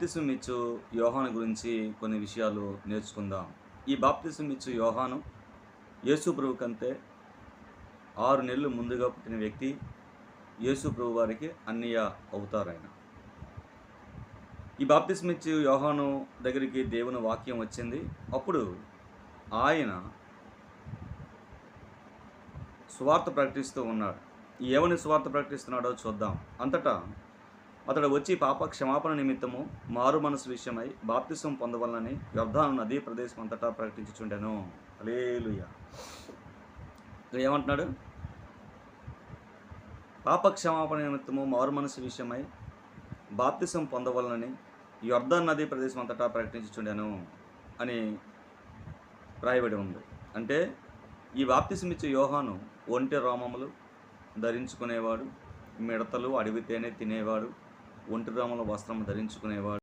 బాప్తిసం ఇచ్చు యోహాను గురించి కొన్ని విషయాలు నేర్చుకుందాం. ఈ బాప్తిసం ఇచ్చు యోహాను యేసు ప్రభు కంటే 6 నెలలు ముందుగా పుట్టిన వ్యక్తి. యేసు ప్రభు వారికి అన్నయ్య అవుతారాయన. ఈ బాప్తిసం ఇచ్చు యోహాను దగ్గరికి దేవుని వాక్యం వచ్చింది. అప్పుడు ఆయన సువార్త ప్రకటిస్తూ ఉన్నాడు. ఏమని సువార్త ప్రకటిస్తున్నాడో చూద్దాం. అంతటా అతడు వచ్చి పాప క్షమాపణ నిమిత్తము మారు మనసు విషయమై బాప్తిసం పొందవలనని యొర్దాను నదీ ప్రదేశం అంతటా ప్రకటించుచుండెను. హల్లెలూయా. ఏమంటున్నాడు? పాప క్షమాపణ నిమిత్తము మారు మనసు విషయమై బాప్తిసం పొందవలనని యొర్దాను నదీ ప్రదేశం అంతటా ప్రకటించుచుండెను అని రాయబడి ఉంది. అంటే ఈ బాప్తిసం ఇచ్చే యోహాను ఒంటె రోమములు ధరించుకునేవాడు, మిడతలు అడవి తేనె తినేవాడు, ఒంటి రోమల వస్త్రం ధరించుకునేవాడు.